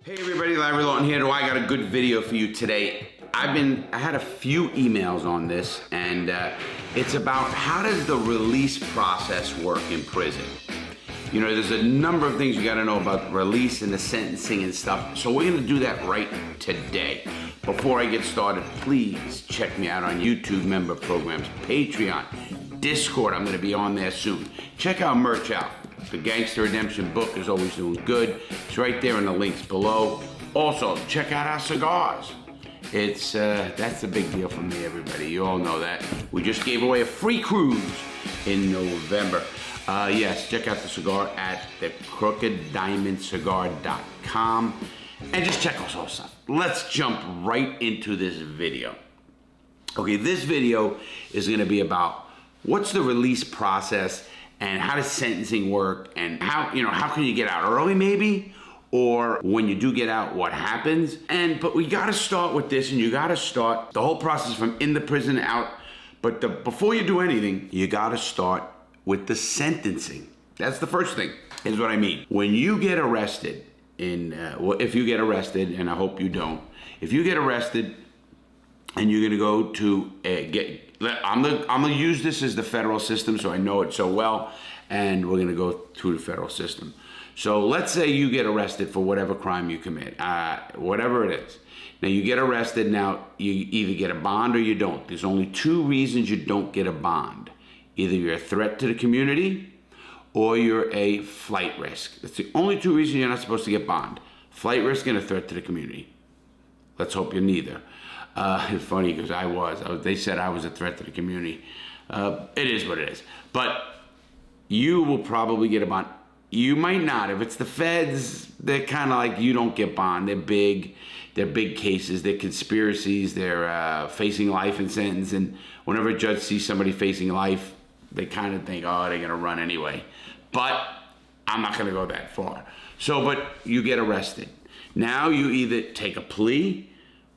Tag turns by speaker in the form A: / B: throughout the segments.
A: Hey everybody, Larry Lawton here. I got a good video for you today. I had a few emails on this, and it's about how does the release process work in prison. You know, there's a number of things you got to know about release and the sentencing and stuff. So we're going to do that right today. Before I get started, please check me out on YouTube member programs, Patreon, Discord. I'm going to be on there soon. Check our merch out. The Gangster Redemption book is always doing good. It's right there in the links below. Also, check out our cigars. That's a big deal for me, everybody. You all know that. We just gave away a free cruise in November. Yes, check out the cigar at thecrookeddiamondcigar.com and just check out all stuff. Let's jump right into this video. Okay, this video is going to be about what's the release process and how does sentencing work, and how can you get out early maybe, or when you do get out, what happens? But we got to start with this, and you got to start the whole process from in the prison out. But before you do anything, you got to start with the sentencing. That's the first thing. Is what I mean. When you get arrested, if you get arrested, and I hope you don't, if you get arrested and you're gonna go to I'm gonna use this as the federal system, so I know it so well, and we're gonna go through the federal system. So let's say you get arrested for whatever crime you commit, whatever it is. Now you get arrested. Now you either get a bond or you don't. There's only two reasons you don't get a bond. Either you're a threat to the community, or you're a flight risk. That's the only two reasons you're not supposed to get bond: flight risk and a threat to the community. Let's hope you're neither. It's funny because they said I was a threat to the community. It is what it is. But you will probably get a bond. You might not. If it's the feds, they're kind of like, you don't get bond. They're big cases. They're conspiracies. They're facing life in sentence. And whenever a judge sees somebody facing life, they kind of think, oh, they're going to run anyway. But I'm not going to go that far. But you get arrested. Now you either take a plea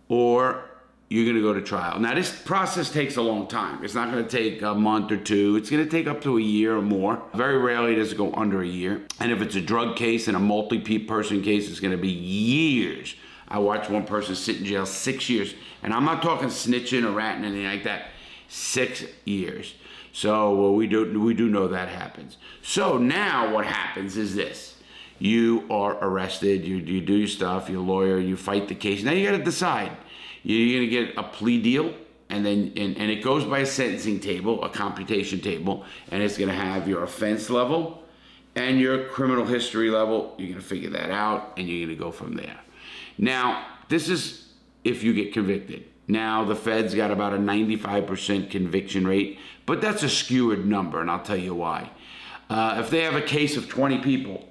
A: or you're going to go to trial. Now, this process takes a long time. It's not going to take a month or two. It's going to take up to a year or more. Very rarely does it go under a year. And if it's a drug case and a multi-person case, it's going to be years. I watched one person sit in jail 6 years. And I'm not talking snitching or ratting, anything like that. 6 years. So we do know that happens. So now what happens is this. You are arrested. You do your stuff. You're a lawyer. You fight the case. Now you got to decide. You're going to get a plea deal, and then and it goes by a sentencing table, a computation table, and it's going to have your offense level and your criminal history level. You're going to figure that out, and you're going to go from there. Now, this is if you get convicted. Now, the feds got about a 95% conviction rate, but that's a skewed number, and I'll tell you why. If they have a case of 20 people,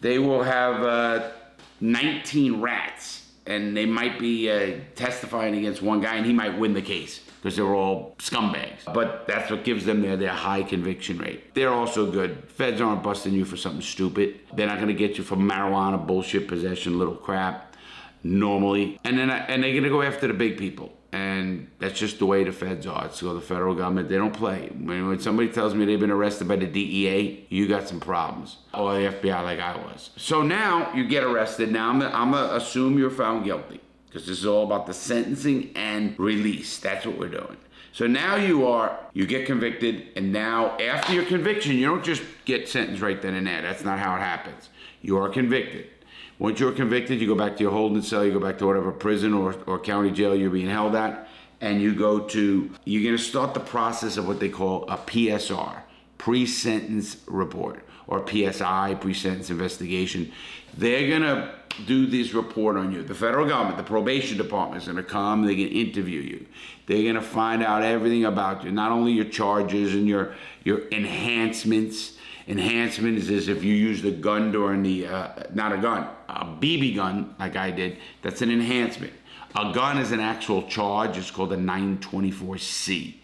A: they will have 19 rats. And they might be testifying against one guy, and he might win the case because they're all scumbags. But that's what gives them their high conviction rate. They're also good. Feds aren't busting you for something stupid. They're not going to get you for marijuana, bullshit, possession, little crap, normally. And they're going to go after the big people. And that's just the way the feds are. So the federal government, they don't play. When somebody tells me they've been arrested by the DEA, you got some problems. Or the FBI like I was. So now you get arrested. Now I'm going to assume you're found guilty. Because this is all about the sentencing and release. That's what we're doing. So now you get convicted. And now after your conviction, you don't just get sentenced right then and there. That's not how it happens. You are convicted. Once you're convicted, you go back to your holding cell, you go back to whatever prison or county jail you're being held at, and you're going to start the process of what they call a PSR, pre-sentence report, or PSI, pre-sentence investigation. They're going to do this report on you. The federal government, the probation department is going to come, they're going to interview you. They're going to find out everything about you, not only your charges and your enhancements. Enhancement is if you use the gun during not a gun, a BB gun like I did, that's an enhancement. A gun is an actual charge, it's called a 924C.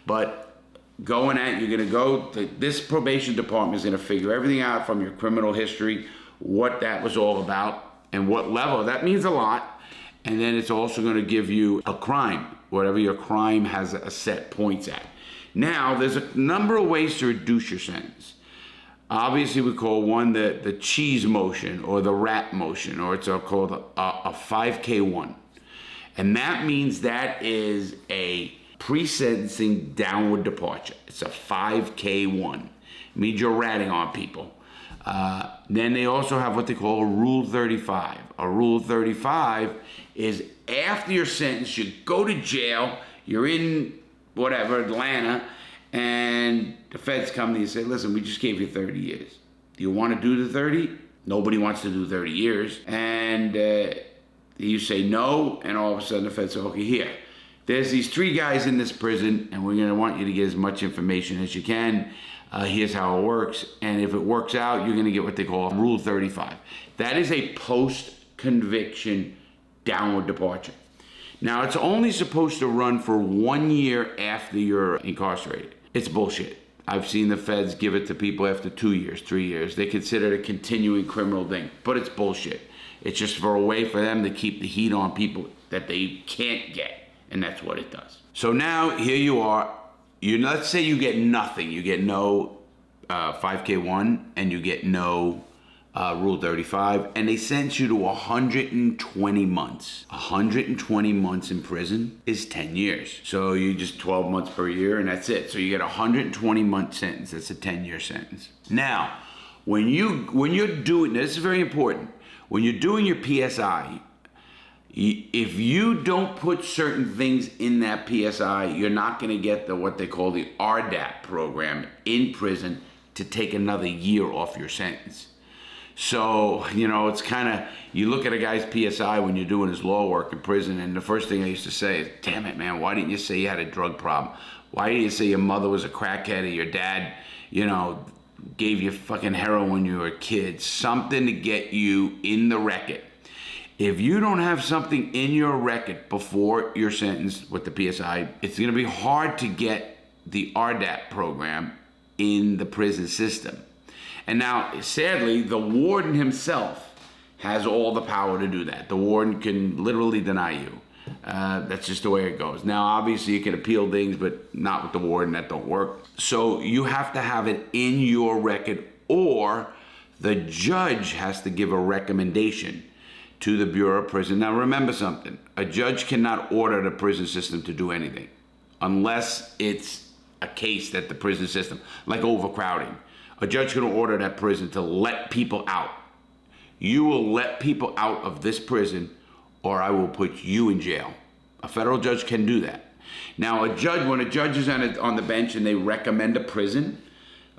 A: But you're gonna go, this probation department is gonna figure everything out from your criminal history, what that was all about, and what level. That means a lot. And then it's also gonna give you a crime, whatever your crime has a set points at. Now, there's a number of ways to reduce your sentence. Obviously, we call one the cheese motion or the rat motion, or it's called a 5K1. And that means that is a pre-sentencing downward departure. It's a 5K1. It means you're ratting on people. Then they also have what they call a Rule 35. A Rule 35 is after your sentence, you go to jail, you're in whatever, Atlanta, and the feds come to you and say, listen, we just gave you 30 years. Do you want to do the 30? Nobody wants to do 30 years. And you say no, and all of a sudden the feds say, okay, here. There's these 3 guys in this prison, and we're going to want you to get as much information as you can. Here's how it works. And if it works out, you're going to get what they call Rule 35. That is a post-conviction downward departure. Now, it's only supposed to run for 1 year after you're incarcerated. It's bullshit. I've seen the feds give it to people after 2 years, 3 years. They consider it a continuing criminal thing, but it's bullshit. It's just for a way for them to keep the heat on people that they can't get, and that's what it does. So now, here you are. Let's say you get nothing. You get no 5K1, and you get no Rule 35, and they sentence you to 120 months. 120 months in prison is 10 years. So you just 12 months per year, and that's it. So you get a 120-month sentence. That's a 10-year sentence. Now, when you're doing this is very important. When you're doing your PSI, if you don't put certain things in that PSI, you're not going to get what they call the RDAP program in prison to take another year off your sentence. So, it's kind of, you look at a guy's PSI when you're doing his law work in prison, and the first thing I used to say is, damn it, man, why didn't you say you had a drug problem? Why didn't you say your mother was a crackhead or your dad, gave you fucking heroin when you were a kid? Something to get you in the record. If you don't have something in your record before you're sentenced with the PSI, it's going to be hard to get the RDAP program in the prison system. And now, sadly, the warden himself has all the power to do that. The warden can literally deny you. That's just the way it goes. Now, obviously, you can appeal things, but not with the warden. That don't work. So you have to have it in your record, or the judge has to give a recommendation to the Bureau of Prison. Now, remember something. A judge cannot order the prison system to do anything unless it's a case that the prison system, like overcrowding. A judge can order that prison to let people out. You will let people out of this prison, or I will put you in jail. A federal judge can do that. Now, when a judge is on the bench and they recommend a prison,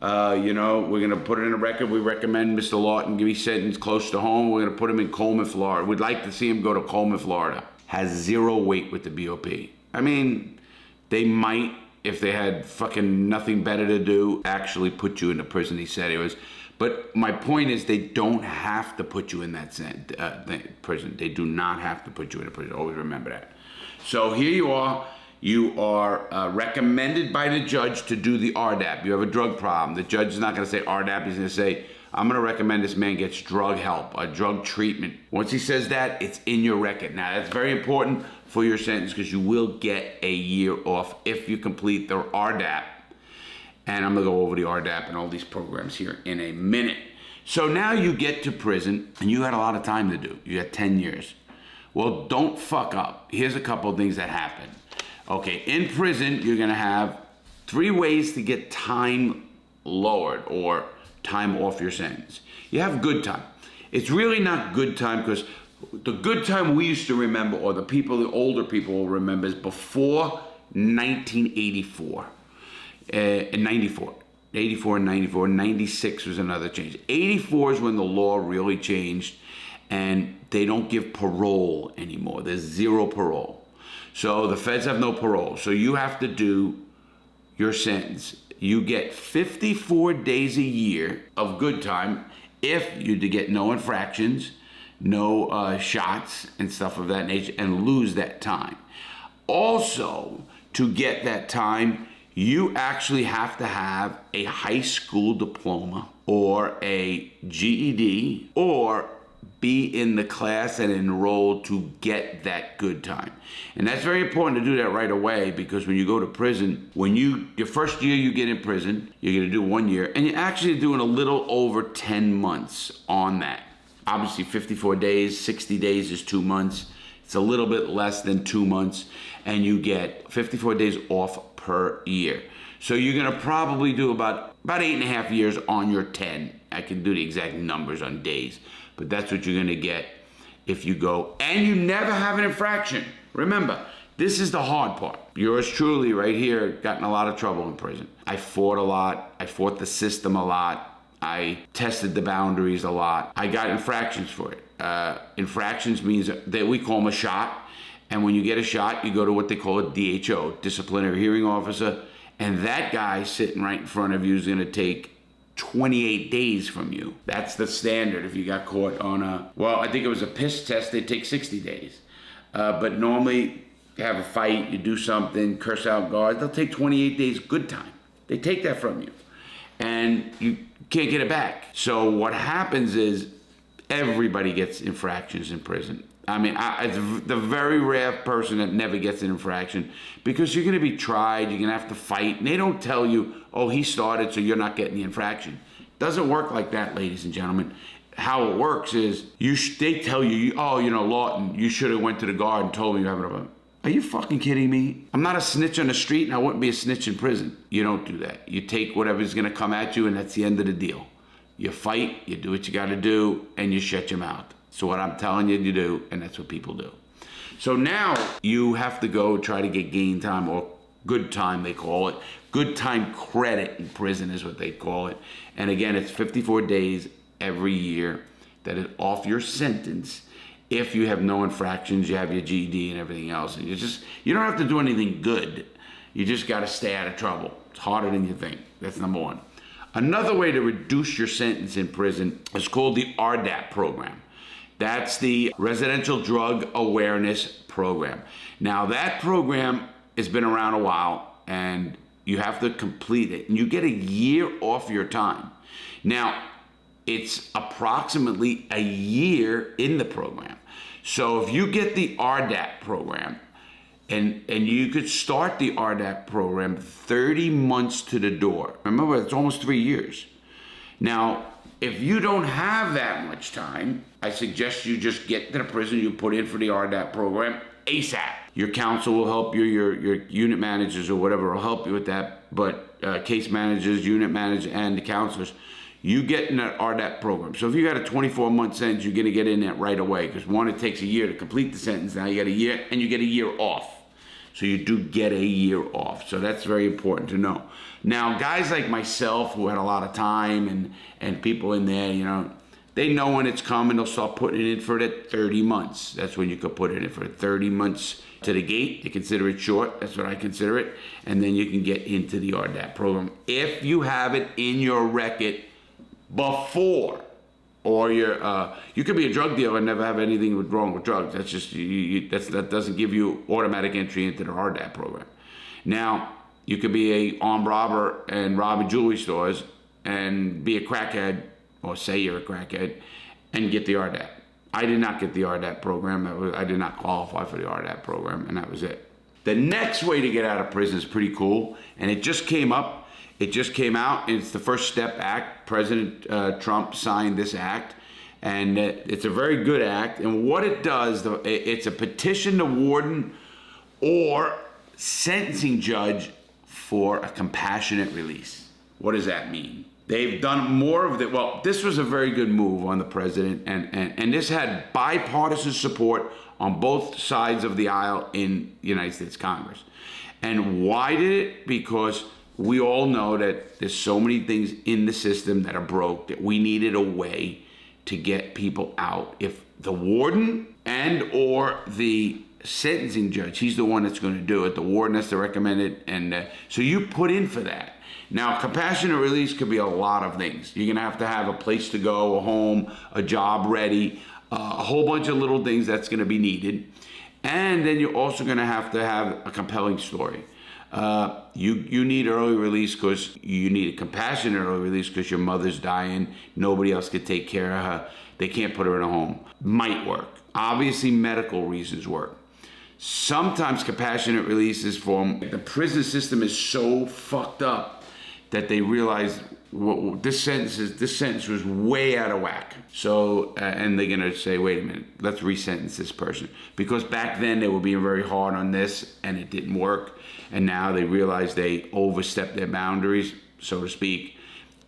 A: we're going to put it in a record. We recommend Mr. Lawton be sentenced close to home. We're going to put him in Coleman, Florida. We'd like to see him go to Coleman, Florida. Has 0 weight with the BOP. I mean, they might, if they had fucking nothing better to do, actually put you in the prison he said he was. But my point is, they don't have to put you in that prison. They do not have to put you in a prison. Always remember that. So here you are. You are recommended by the judge to do the RDAP. You have a drug problem. The judge is not going to say RDAP. He's going to say, I'm going to recommend this man gets drug help, a drug treatment. Once he says that, it's in your record. Now, that's very important for your sentence, because you will get a year off if you complete the RDAP. And I'm going to go over the RDAP and all these programs here in a minute. So now you get to prison, and you had a lot of time to do. You had 10 years. Well, don't fuck up. Here's a couple of things that happen. Okay, in prison, you're going to have 3 ways to get time lowered or time off your sentence. You have good time. It's really not good time, because the good time we used to remember, or the older people will remember, is before 1984. In 94. 84 and 94. 96 was another change. 84 is when the law really changed, and they don't give parole anymore. There's 0 parole. So the feds have no parole. So you have to do your sentence. You get 54 days a year of good time if you get no infractions, no shots and stuff of that nature, and lose that time. Also, to get that time, you actually have to have a high school diploma or a GED or be in the class and enroll to get that good time. And that's very important to do that right away, because when you go to prison, your first year you get in prison, you're gonna do 1 year, and you're actually doing a little over 10 months on that. Obviously 54 days, 60 days is 2 months. It's a little bit less than 2 months, and you get 54 days off per year. So you're gonna probably do about 8.5 years on your 10. I can do the exact numbers on days, but that's what you're gonna get if you go, and you never have an infraction. Remember, this is the hard part. Yours truly right here got in a lot of trouble in prison. I fought a lot, I fought the system a lot, I tested the boundaries a lot. I got infractions for it. Infractions means that we call them a shot, and when you get a shot, you go to what they call a DHO, disciplinary hearing officer, and that guy sitting right in front of you is gonna take 28 days from you. That's the standard. If you got caught on I think it was a piss test, they take 60 days. But normally, you have a fight, you do something, curse out guards, they'll take 28 days good time. They take that from you, and you can't get it back. So what happens is everybody gets infractions in prison. I mean, it's the very rare person that never gets an infraction, because you're gonna be tried, you're gonna have to fight, and they don't tell you, oh, he started, so you're not getting the infraction. Doesn't work like that, ladies and gentlemen. How it works is, they tell you, oh, Lawton, you should have went to the guard and told me you have it. Are you fucking kidding me? I'm not a snitch on the street, and I wouldn't be a snitch in prison. You don't do that. You take whatever's gonna come at you, and that's the end of the deal. You fight, you do what you gotta do, and you shut your mouth. So what I'm telling you to do, and that's what people do. So now you have to go try to get gain time, or good time they call it. Good time credit in prison is what they call it. And again, it's 54 days every year that is off your sentence. If you have no infractions, you have your GED and everything else. And you don't have to do anything good. You just gotta stay out of trouble. It's harder than you think. That's number one. Another way to reduce your sentence in prison is called the RDAP program. That's the Residential Drug Awareness Program. Now that program has been around a while, and you have to complete it, and you get a year off your time. Now, it's approximately a year in the program. So if you get the RDAP program, and you could start the RDAP program 30 months to the door. Remember, it's almost 3 years. Now, if you don't have that much time, I suggest you just get to the prison, you put in for the RDAP program ASAP. Your counsel will help you, your unit managers or whatever will help you with that, but case managers, unit managers, and the counselors, you get in that RDAP program. So if you got a 24-month sentence, you're gonna get in that right away, because one, it takes a year to complete the sentence. Now you get a year, and you get a year off. So you do get a year off. So that's very important to know. Now, guys like myself who had a lot of time, and people in there, they know when it's coming. They'll start putting it in for that 30 months. That's when you could put it in for 30 months to the gate. They consider it short. That's what I consider it. And then you can get into the RDAP program if you have it in your record before. Or you could be a drug dealer and never have anything wrong with drugs. That's just that doesn't give you automatic entry into the RDAP program. Now, you could be a armed robber and rob jewelry stores and be a crackhead, or say you're a crackhead, and get the RDAP. I did not get the RDAP program. I did not qualify for the RDAP program, and that was it. The next way to get out of prison is pretty cool, and it just came up. It just came out. It's the First Step Act. President Trump signed this act, and it's a very good act. And what it does, it's a petition to warden or sentencing judge for a compassionate release. What does that mean? They've done more of it. Well, this was a very good move on the president, and this had bipartisan support on both sides of the aisle in the United States Congress. And why did it? Because we all know that there's so many things in the system that are broke that we needed a way to get people out. If the warden and or the sentencing judge, he's the one that's going to do it. The warden has to recommend it, and so you put in for that. Now, compassionate release could be a lot of things. You're going to have a place to go, a home, a job ready, a whole bunch of little things that's going to be needed. And then you're also going to have a compelling story. You need early release because you need a compassionate early release because your mother's dying. Nobody else can take care of her. They can't put her in a home. Might work. Obviously, medical reasons work. Sometimes compassionate release is from the prison system is so fucked up that they realize this sentence was way out of whack. So, and they're gonna say, wait a minute, let's resentence this person. Because back then they were being very hard on this and it didn't work. And now they realize they overstepped their boundaries, so to speak,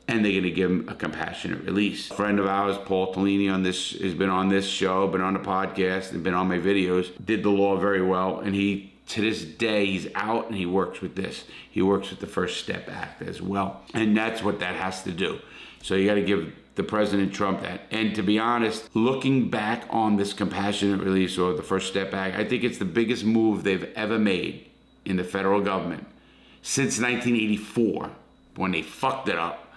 A: and they're gonna give them a compassionate release. A friend of ours, Paul Tellini, has been on this show, been on the podcast, and been on my videos, did the law very well, and to this day, he's out and he works with this. He works with the First Step Act as well. And that's what that has to do. So you got to give the President Trump that. And to be honest, looking back on this compassionate release or the First Step Act, I think it's the biggest move they've ever made in the federal government since 1984, when they fucked it up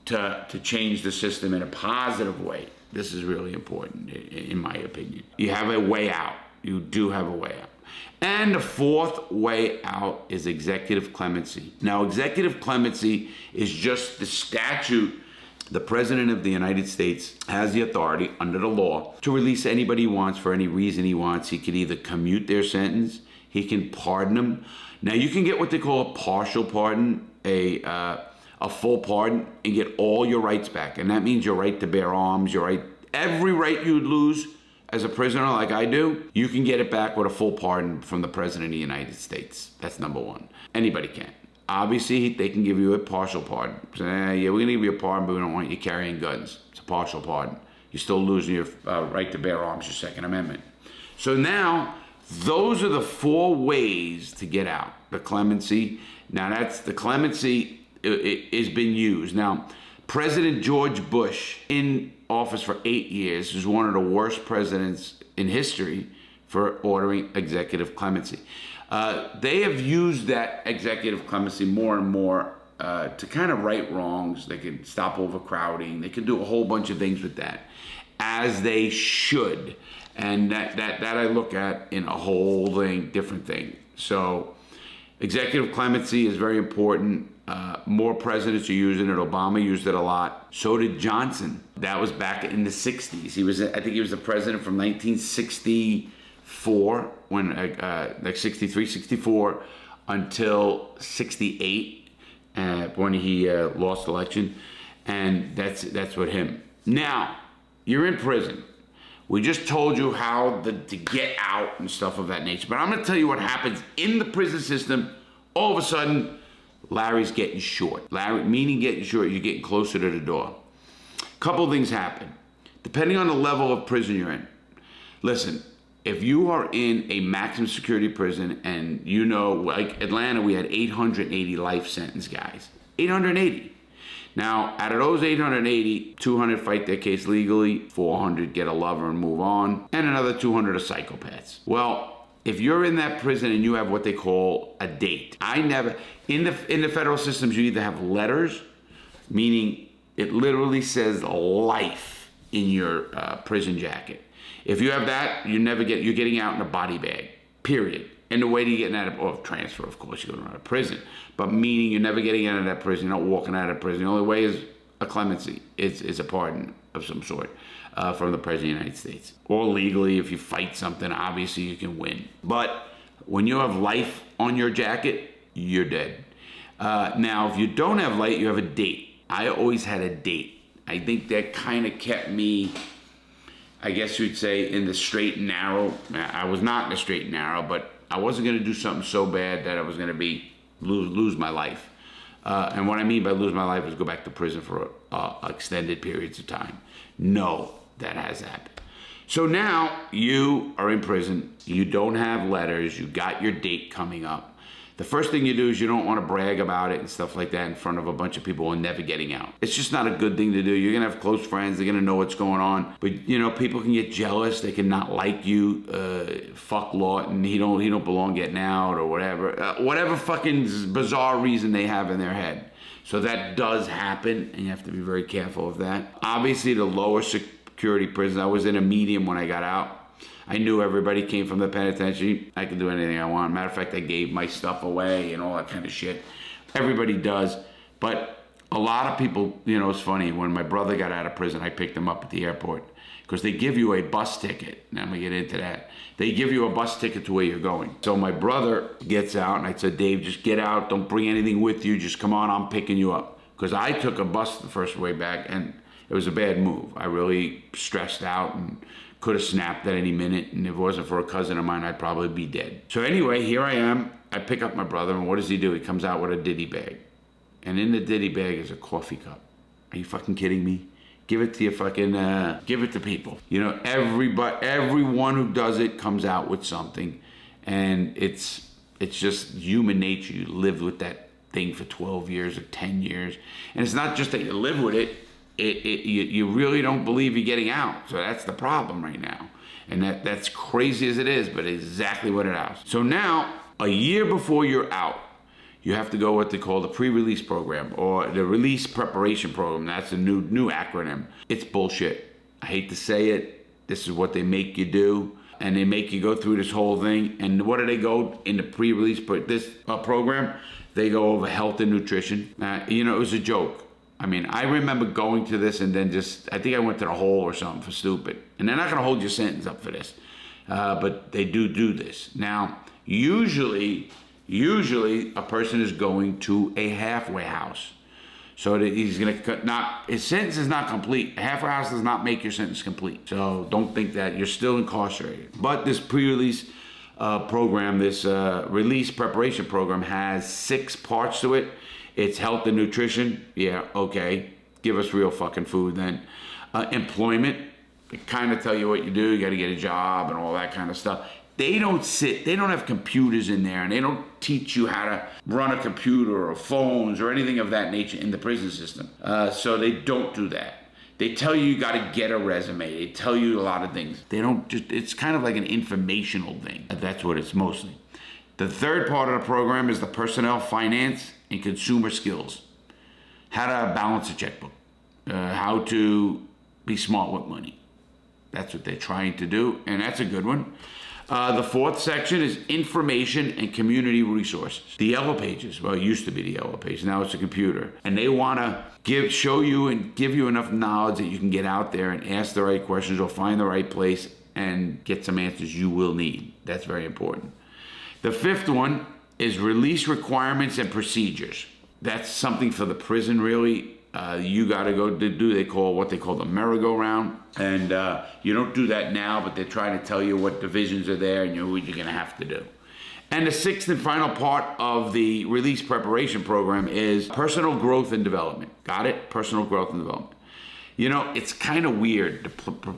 A: to change the system in a positive way. This is really important, in my opinion. You have a way out. You do have a way out. And the fourth way out is executive clemency. Now, executive clemency is just the statute. The President of the United States has the authority under the law to release anybody he wants for any reason he wants. He can either commute their sentence, he can pardon them. Now, you can get what they call a partial pardon, a full pardon, and get all your rights back. And that means your right to bear arms, every right you would lose as a prisoner like I do, you can get it back with a full pardon from the President of the United States. That's number one. Anybody can. Obviously, they can give you a partial pardon. Say, yeah, we're going to give you a pardon, but we don't want you carrying guns. It's a partial pardon. You're still losing your right to bear arms, your Second Amendment. So now, those are the four ways to get out. The clemency. Now, the clemency is been used. Now, President George Bush, in office for 8 years, is one of the worst presidents in history for ordering executive clemency. They have used that executive clemency more and more to kind of right wrongs. They can stop overcrowding. They can do a whole bunch of things with that, as they should. And that I look at in a whole different thing. So executive clemency is very important. More presidents are using it. Obama used it a lot. So did Johnson. That was back in the 60s. I think he was the president from 1964, like 63, 64, until 68, when he lost the election. And that's what him. Now, you're in prison. We just told you how to get out and stuff of that nature. But I'm going to tell you what happens in the prison system. All of a sudden, Larry's getting short. Larry, meaning getting short, you're getting closer to the door. Couple things happen, depending on the level of prison you're in. Listen, if you are in a maximum security prison and you know, like Atlanta, we had 880 life sentence guys. 880. Now, out of those 880, 200 fight their case legally, 400 get a lover and move on, and another 200 are psychopaths. Well, if you're in that prison and you have what they call a date, in the federal systems, you either have letters, meaning it literally says life in your prison jacket. If you have that, you're getting out in a body bag, period. And the way to get out of transfer, of course, you're going out of prison. But meaning you're never getting out of that prison, you're not walking out of prison. The only way is a clemency. It's a pardon of some sort from the President of the United States. Or legally, if you fight something, obviously you can win. But when you have life on your jacket, you're dead. Now, if you don't have life, you have a date. I always had a date. I think that kind of kept me, I guess you'd say, in the straight and narrow. I was not in the straight and narrow, but I wasn't going to do something so bad that I was going to lose my life. And what I mean by lose my life is go back to prison for extended periods of time. No, that has happened. So now you are in prison. You don't have letters. You got your date coming up. The first thing you do is you don't want to brag about it and stuff like that in front of a bunch of people and never getting out. It's just not a good thing to do. You're going to have close friends. They're going to know what's going on. But, you know, people can get jealous. They can not like you. Fuck Lawton. He don't belong getting out or whatever. Whatever fucking bizarre reason they have in their head. So that does happen, and you have to be very careful of that. Obviously, the lower security prisons. I was in a medium when I got out. I knew everybody came from the penitentiary. I can do anything I want. Matter of fact, I gave my stuff away and all that kind of shit. Everybody does. But a lot of people, you know, it's funny. When my brother got out of prison, I picked him up at the airport because they give you a bus ticket. Now I'm going to get into that. They give you a bus ticket to where you're going. So my brother gets out and I said, Dave, just get out. Don't bring anything with you. Just come on, I'm picking you up. Because I took a bus the first way back and it was a bad move. I really stressed out and could have snapped at any minute. And if it wasn't for a cousin of mine, I'd probably be dead. So anyway, here I am. I pick up my brother and what does he do? He comes out with a ditty bag. And in the ditty bag is a coffee cup. Are you fucking kidding me? Give it to your fucking, give it to people. You know, everyone who does it comes out with something. And it's just human nature. You lived with that thing for 12 years or 10 years. And it's not just that you live with it. You really don't believe you're getting out. So that's the problem right now. And that's crazy as it is, but exactly what it is. So now, a year before you're out, you have to go what they call the pre-release program or the release preparation program. That's a new acronym. It's bullshit. I hate to say it. This is what they make you do. And they make you go through this whole thing. And what do they go in the pre-release program? They go over health and nutrition. You know, it was a joke. I mean, I remember going to this and then I think I went to the hole or something for stupid. And they're not going to hold your sentence up for this. But they do this. Now, usually a person is going to a halfway house. So that he's going to his sentence is not complete. A halfway house does not make your sentence complete. So don't think that you're still incarcerated. But this pre-release program, this release preparation program has 6 parts to it. It's health and nutrition. Yeah, okay. Give us real fucking food then. Employment. They kind of tell you what you do. You got to get a job and all that kind of stuff. They don't have computers in there and they don't teach you how to run a computer or phones or anything of that nature in the prison system. So they don't do that. They tell you got to get a resume. They tell you a lot of things. They don't it's kind of like an informational thing. That's what it's mostly. The third part of the program is the personnel, finance, and consumer skills. How to balance a checkbook. How to be smart with money. That's what they're trying to do, and that's a good one. The fourth section is information and community resources. The yellow pages, well, it used to be the yellow page, now it's a computer. And they want to show you and give you enough knowledge that you can get out there and ask the right questions or find the right place and get some answers you will need. That's very important. The fifth one is release requirements and procedures. That's something for the prison, really. You got to go do what they call the merry-go-round. And you don't do that now, but they're trying to tell you what divisions are there and what you're going to have to do. And the sixth and final part of the release preparation program is personal growth and development. Got it? Personal growth and development. You know, it's kind of weird.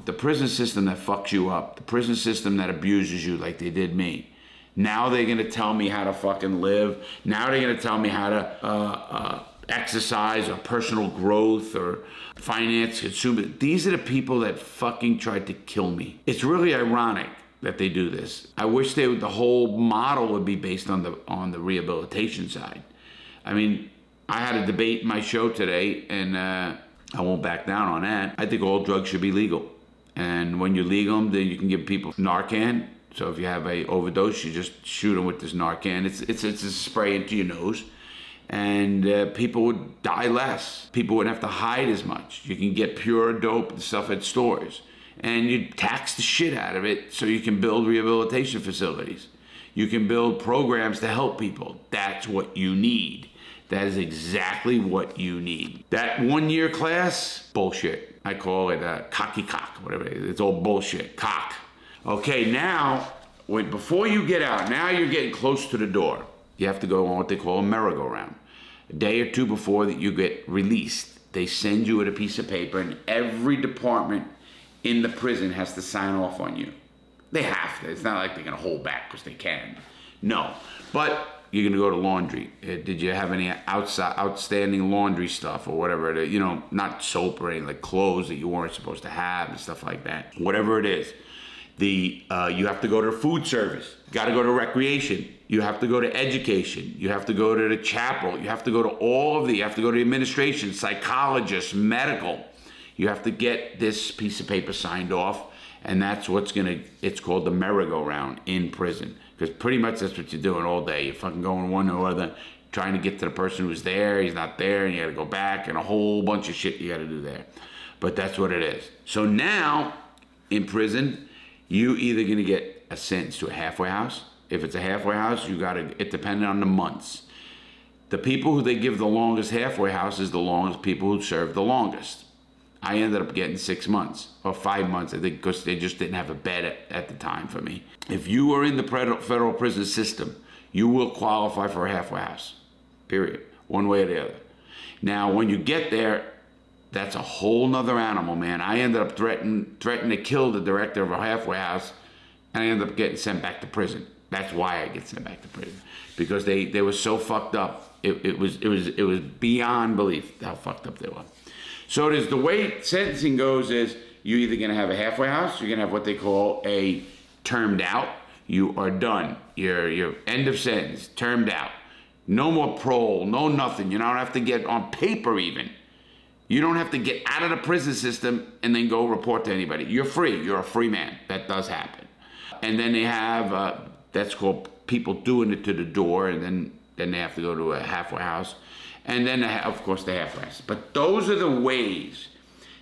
A: The prison system that fucks you up, the prison system that abuses you like they did me. Now they're going to tell me how to fucking live. Now they're going to tell me how to exercise or personal growth or finance, consumer. These are the people that fucking tried to kill me. It's really ironic that they do this. I wish the whole model would be based on the rehabilitation side. I mean, I had a debate in my show today, and I won't back down on that. I think all drugs should be legal. And when you legal them, then you can give people Narcan. So if you have a overdose, you just shoot them with this Narcan. It's a spray into your nose. And people would die less. People wouldn't have to hide as much. You can get pure dope and stuff at stores. And you tax the shit out of it so you can build rehabilitation facilities. You can build programs to help people. That's what you need. That is exactly what you need. That 1-year class, bullshit. I call it cocky cock, whatever it is. It's all bullshit, cock. Okay, now, before you get out, now you're getting close to the door. You have to go on what they call a merry-go-round. A day or two before that you get released, they send you with a piece of paper, and every department in the prison has to sign off on you. They have to. It's not like they're going to hold back because they can. No. But you're going to go to laundry. Did you have any outstanding laundry stuff or whatever? You know, not soap or anything, like clothes that you weren't supposed to have and stuff like that. Whatever it is. You have to go to food service. You got to go to recreation. You have to go to education. You have to go to the chapel. You have to go to you have to go to administration, psychologists, medical. You have to get this piece of paper signed off, And that's it's called the merry-go-round in prison. Because pretty much that's what you're doing all day. You're fucking going one or other, trying to get to the person who's there, he's not there, and you gotta go back, and a whole bunch of shit you gotta do there. But that's what it is. So now, in prison, you either gonna get a sentence to a halfway house. If it's a halfway house, it depends on the months. The people who they give the longest halfway house is the longest people who serve the longest. I ended up getting 6 months or 5 months, I think, because they just didn't have a bed at the time for me. If you are in the federal prison system, you will qualify for a halfway house, period, one way or the other. Now, when you get there, that's a whole nother animal, man. I ended up threatening to kill the director of a halfway house, and I ended up getting sent back to prison. That's why I get sent back to prison, because they were so fucked up. It was beyond belief how fucked up they were. So it is, the way sentencing goes is you're either gonna have a halfway house, you're gonna have what they call a termed out. You are done. Your end of sentence, termed out. No more parole, no nothing. You don't have to get on paper even. You don't have to get out of the prison system and then go report to anybody. You're free. You're a free man. That does happen. And then they have, that's called people doing it to the door, and then they have to go to a halfway house. And then, of course, the halfway house. But those are the ways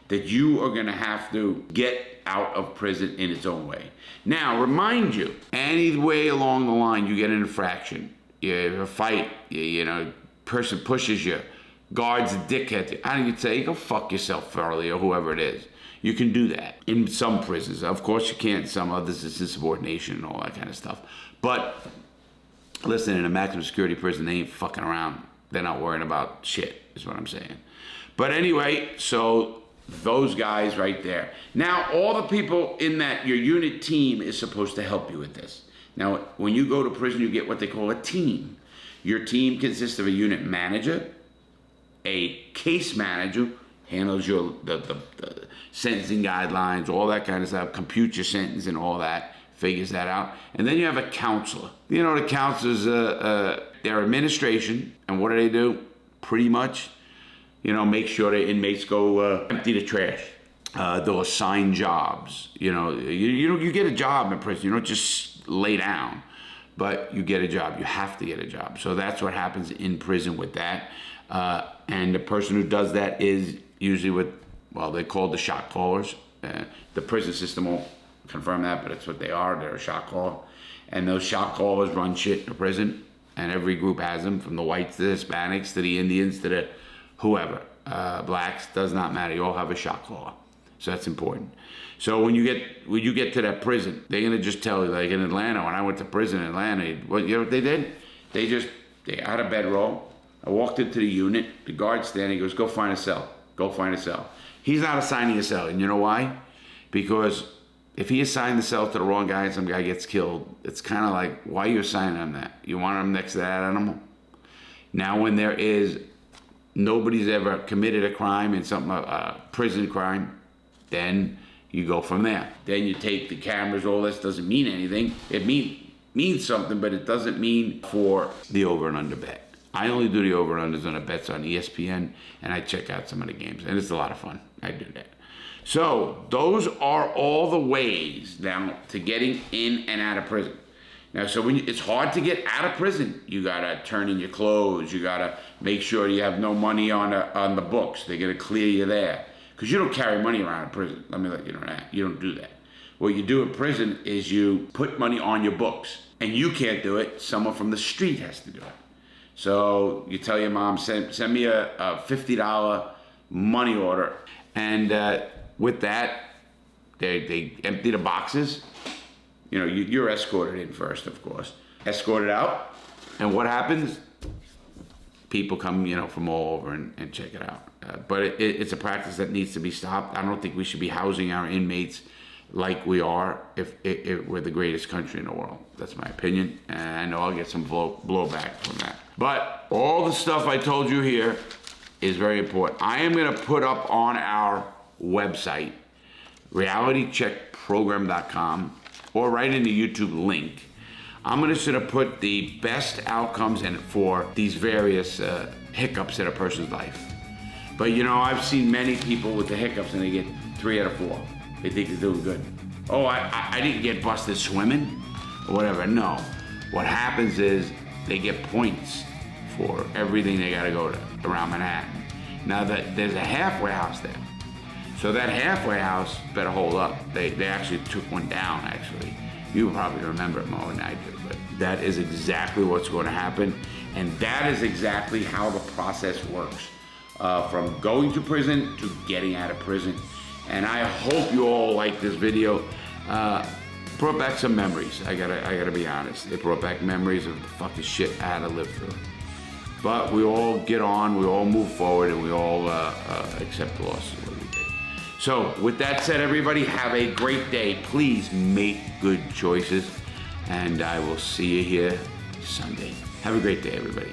A: that you are going to have to get out of prison in its own way. Now, remind you, any way along the line you get an infraction, you have a fight, person pushes you, guards a dickhead, I think you'd say, go fuck yourself, Farley, or whoever it is. You can do that in some prisons. Of course you can't. Some others it's insubordination and all that kind of stuff. But listen, in a maximum security prison, they ain't fucking around. They're not worrying about shit, is what I'm saying. But anyway, so those guys right there. Now, all the people in that, your unit team is supposed to help you with this. Now, when you go to prison, you get what they call a team. Your team consists of a unit manager, a case manager, handles the sentencing guidelines, all that kind of stuff, computes your sentence and all that, figures that out. And then you have a counselor. You know, the counselors, their administration, and what do? Pretty much, make sure the inmates go empty the trash. They'll assign jobs. You get a job in prison. You don't just lay down, but you get a job. You have to get a job. So that's what happens in prison with that. And the person who does that is usually they're called the shot callers. The prison system won't confirm that, but it's what they are. They're a shot caller. And those shot callers run shit in the prison. And every group has them, from the whites to the Hispanics to the Indians to the whoever. Blacks, does not matter. You all have a shot caller. So that's important. So when you get to that prison, they're gonna just tell you, like in Atlanta, when I went to prison in Atlanta, you know what they did? They had a bedroll. I walked into the unit, the guard standing, he goes, go find a cell. Go find a cell. He's not assigning a cell, and you know why? Because if he assigned the cell to the wrong guy and some guy gets killed, it's kind of like, why are you assigning him that? You want him next to that animal? Now when nobody's ever committed a crime and a prison crime, then you go from there. Then you take the cameras, all this doesn't mean anything. It means something, but it doesn't mean for the over and under bet. I only do the over and unders on the bets on ESPN, and I check out some of the games, and it's a lot of fun. I do that. So those are all the ways now to getting in and out of prison. Now, so it's hard to get out of prison. You gotta turn in your clothes. You gotta make sure you have no money on the books. They're gonna clear you there, because you don't carry money around in prison. Let me let you know that. You don't do that. What you do in prison is you put money on your books, and you can't do it. Someone from the street has to do it. So you tell your mom, send me a $50 money order, and with that, they empty the boxes. You're escorted in first, of course. Escorted out, and what happens? People come, from all over and check it out. But it's a practice that needs to be stopped. I don't think we should be housing our inmates like we are if we're the greatest country in the world. That's my opinion, and I know I'll get some blowback from that. But all the stuff I told you here is very important. I am going to put up on our website, realitycheckprogram.com, or right in the YouTube link. I'm going to sort of put the best outcomes in it for these various hiccups in a person's life. But I've seen many people with the hiccups and they get 3 out of 4. They think they're doing good. oh, I didn't get busted swimming or whatever. No. What happens is they get points for everything they gotta go to around Manhattan. Now there's a halfway house there. So that halfway house better hold up. They actually took one down, actually. You probably remember it more than I do, but that is exactly what's going to happen. And that is exactly how the process works. From going to prison to getting out of prison. And I hope you all like this video. Brought back some memories. I gotta be honest. It brought back memories of the fucking shit I had to live through. But we all get on, we all move forward, and we all accept the losses that we did. So with that said, everybody, have a great day. Please make good choices, and I will see you here Sunday. Have a great day, everybody.